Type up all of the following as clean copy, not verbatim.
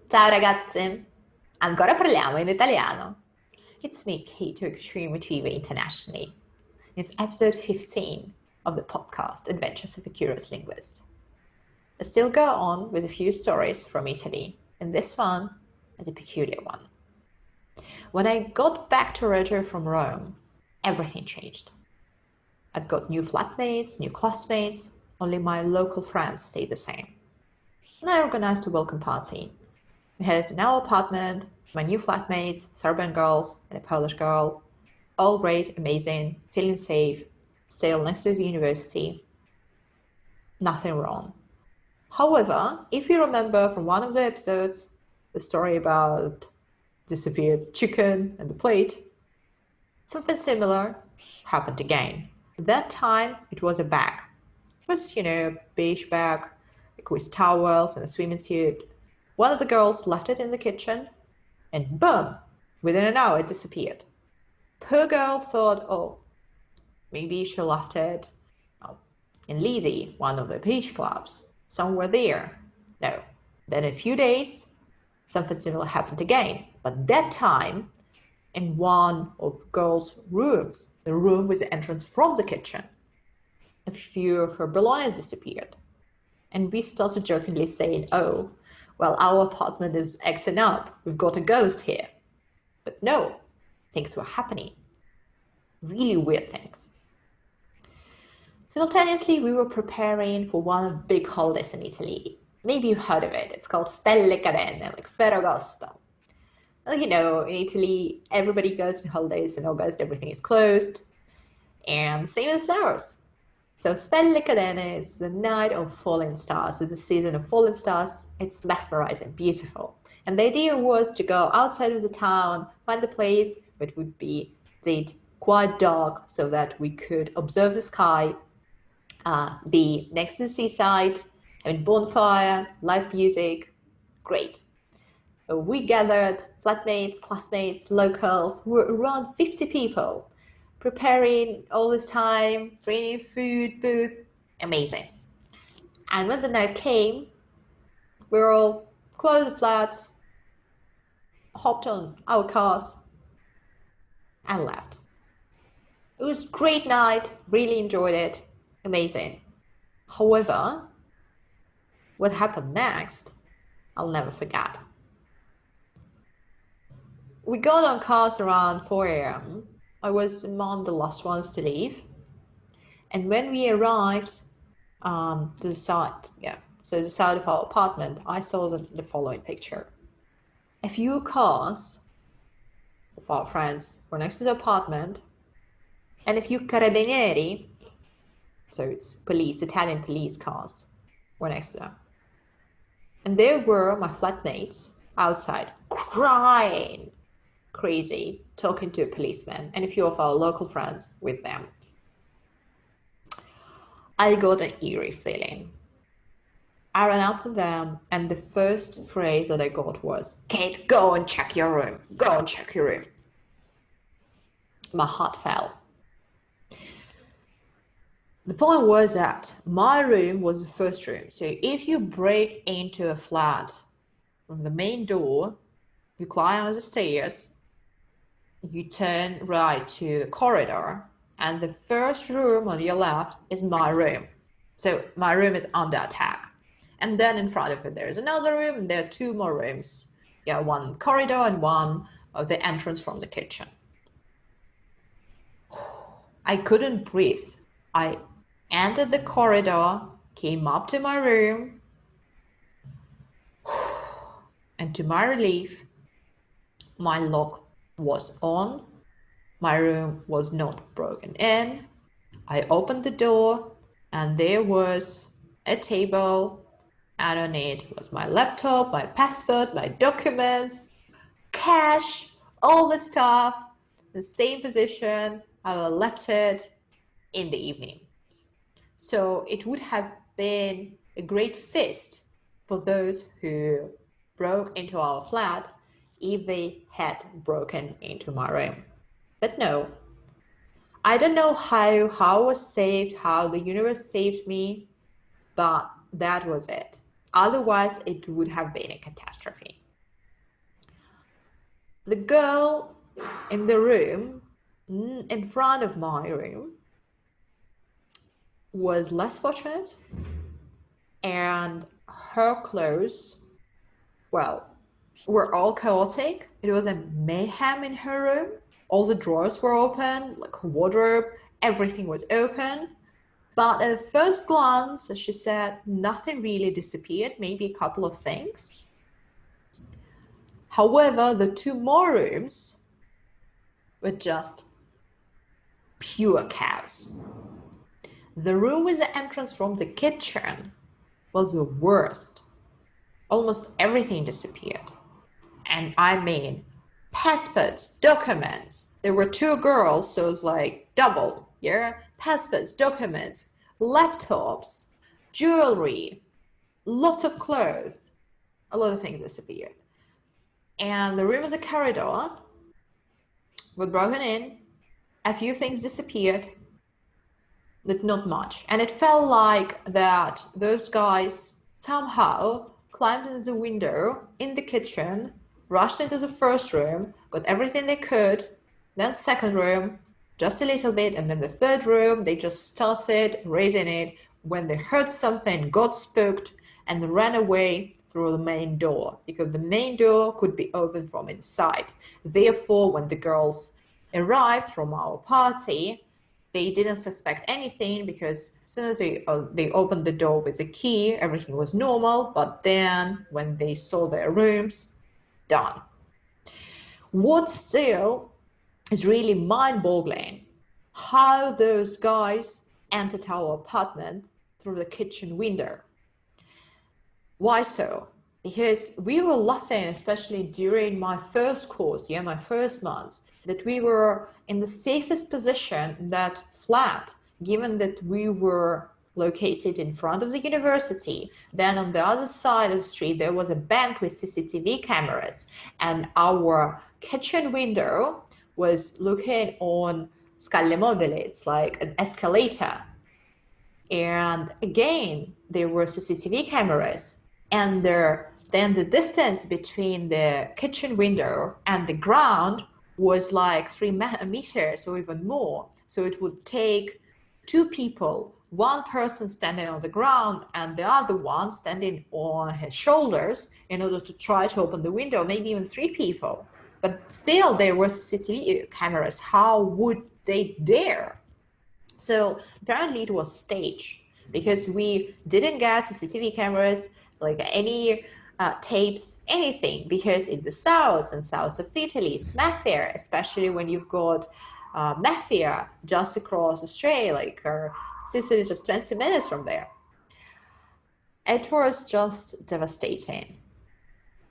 Ciao ragazzi, ancora parliamo in italiano. It's me, Kate, Turkish Motiva internationally. It's episode 15 of the podcast Adventures of a Curious Linguist. I still go on with a few stories from Italy, and this one is a peculiar one. When I got back to Reggio from Rome, everything changed. I got new flatmates, new classmates, only my local friends stayed the same. And I organized a welcome party. We had it in our apartment, my new flatmates, Serbian girls and a Polish girl. All great, amazing, feeling safe, still next to the university. Nothing wrong. However, if you remember from one of the episodes, the story about disappeared chicken and the plate, something similar happened again. That time it was a bag. It was, a beige bag, like with towels and a swimming suit. One of the girls left it in the kitchen, and boom, within an hour it disappeared. Poor girl thought, oh, maybe she left it in Lizzie, one of the beach clubs, somewhere there. No. Then in a few days, something similar happened again, but that time in one of girls' rooms, the room with the entrance from the kitchen. A few of her belongings disappeared. And we started jokingly saying, oh, well, our apartment is Xing up. We've got a ghost here. But no, things were happening. Really weird things. Simultaneously, we were preparing for one of the big holidays in Italy. Maybe you've heard of it. It's called Stelle Cadene, like Ferragosto. Well, in Italy, everybody goes on holidays in August, everything is closed. And same as ours. So Stelle Cadene is the night of falling stars. It's the season of falling stars. It's mesmerizing, beautiful. And the idea was to go outside of the town, find a place where it would be quite dark so that we could observe the sky, be next to the seaside, having bonfire, live music. Great. So we gathered flatmates, classmates, locals, we were around 50 people, preparing all this time, bringing food, booth, amazing. And when the night came, we all closed the flats, hopped on our cars, and left. It was a great night, really enjoyed it, amazing. However, what happened next, I'll never forget. We got on cars around 4 a.m. I was among the last ones to leave. And when we arrived to the side, so the side of our apartment, I saw the following picture. A few cars of our friends were next to the apartment, and a few carabinieri, so it's police, Italian police cars, were next to them. And there were my flatmates outside crying, crazy, talking to a policeman, and a few of our local friends with them. I got an eerie feeling. I ran up to them, and the first phrase that I got was, Kate, go and check your room. Go and check your room. My heart fell. The point was that my room was the first room. So if you break into a flat from the main door, you climb on the stairs, you turn right to the corridor, and the first room on your left is my room. So my room is under attack. And then in front of it, there is another room, and there are two more rooms. Yeah, one corridor and one of the entrance from the kitchen. I couldn't breathe. I entered the corridor, came up to my room, and to my relief, my lock was on. My room was not broken in. I opened the door, and there was a table, and on it was my laptop, my passport, my documents, cash, all the stuff, the same position I left it in the evening. So it would have been a great feast for those who broke into our flat if they had broken into my room. But no, I don't know how I was saved, how the universe saved me, but that was it. Otherwise, it would have been a catastrophe. The girl in the room, in front of my room, was less fortunate, and her clothes, well, were all chaotic. It was a mayhem in her room. All the drawers were open, like her wardrobe, everything was open. But at first glance, as she said, nothing really disappeared, maybe a couple of things. However, the two more rooms were just pure chaos. The room with the entrance from the kitchen was the worst. Almost everything disappeared. And I mean, passports, documents. There were two girls, so it's like double, yeah? Passports, documents, laptops, jewelry, lots of clothes. A lot of things disappeared. And the room of the corridor was broken in. A few things disappeared, but not much. And it felt like that those guys somehow climbed into the window in the kitchen, rushed into the first room, got everything they could, then second room, just a little bit, and then the third room, they just started raising it when they heard something, got spooked, and ran away through the main door, because the main door could be opened from inside. Therefore, when the girls arrived from our party, they didn't suspect anything, because as soon as they opened the door with a key, everything was normal. But then when they saw their rooms, done. What still is really mind-boggling, how those guys entered our apartment through the kitchen window. Why so? Because we were laughing, especially during my first course, my first month, that we were in the safest position in that flat, given that we were located in front of the university. Then on the other side of the street, there was a bank with CCTV cameras, and our kitchen window was looking on Scale Mobile. It's like an escalator. And again, there were CCTV cameras, and then the distance between the kitchen window and the ground was like 3 meters or even more. So it would take two people, one person standing on the ground and the other one standing on his shoulders in order to try to open the window, maybe even three people. But still, there were CCTV cameras. How would they dare? So apparently it was staged, because we didn't get CCTV cameras, like any tapes, anything, because in the south and south of Italy, it's mafia, especially when you've got mafia just across the strait, like Sicily, just 20 minutes from there. It was just devastating.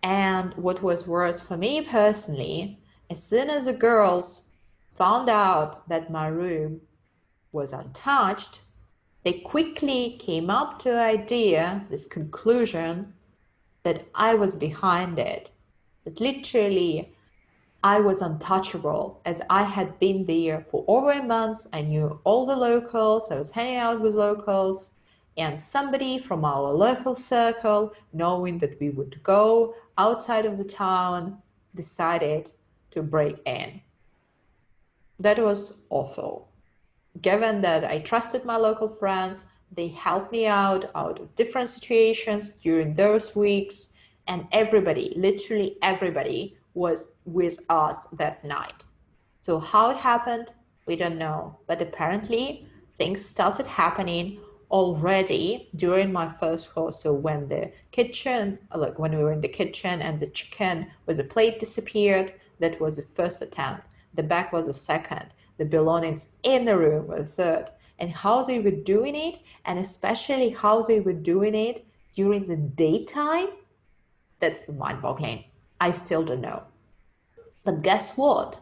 And what was worse for me personally, as soon as the girls found out that my room was untouched, they quickly came up to the idea, this conclusion, that I was behind it. That literally I was untouchable, as I had been there for over a month. I knew all the locals, I was hanging out with locals, and somebody from our local circle, knowing that we would go outside of the town, decided to break in. That was awful. Given that I trusted my local friends, they helped me out of different situations during those weeks, and everybody, literally everybody, was with us that night. So how it happened, we don't know, but apparently things started happening already during my first course. So when the kitchen, like when we were in the kitchen and the chicken with the plate disappeared, that was the first attempt. The bag was the second. The belongings in the room were the third. And how they were doing it, and especially how they were doing it during the daytime, that's mind-boggling. I still don't know. But guess what?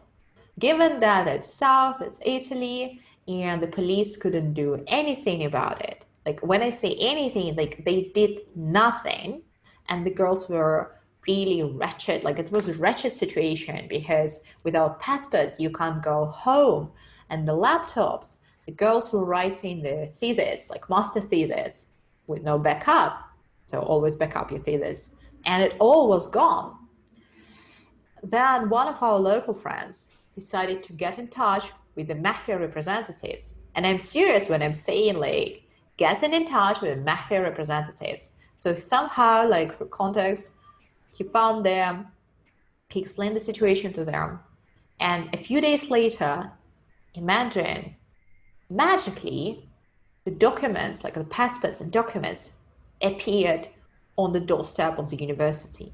Given that it's South, it's Italy, and the police couldn't do anything about it. Like when I say anything, like they did nothing, and the girls were really wretched. Like it was a wretched situation, because without passports, you can't go home. And the laptops, the girls were writing their thesis, like master thesis, with no backup. So always back up your thesis. And it all was gone. then one of our local friends decided to get in touch with the mafia representatives. And I'm serious when I'm saying like getting in touch with the mafia representatives. So somehow, like through context, he found them, he explained the situation to them. And a few days later, imagine, magically, the documents, like the passports and documents, appeared on the doorstep of the university.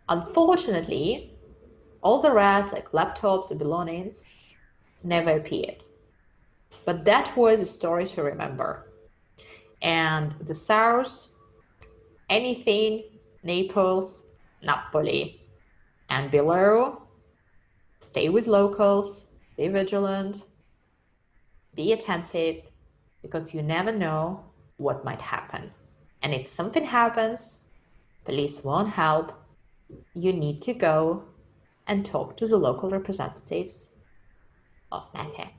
Unfortunately, all the rest, like laptops and belongings, never appeared. But that was a story to remember. And the south, anything, Naples, Napoli, and below, stay with locals, be vigilant, be attentive, because you never know what might happen. And if something happens, police won't help, you need to go and talk to the local representatives of mafia.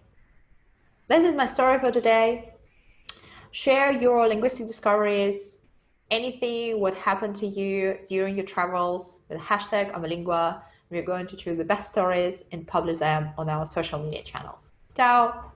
This is my story for today. Share your linguistic discoveries, anything what happened to you during your travels with hashtag #amalingua. We're going to choose the best stories and publish them on our social media channels. Ciao!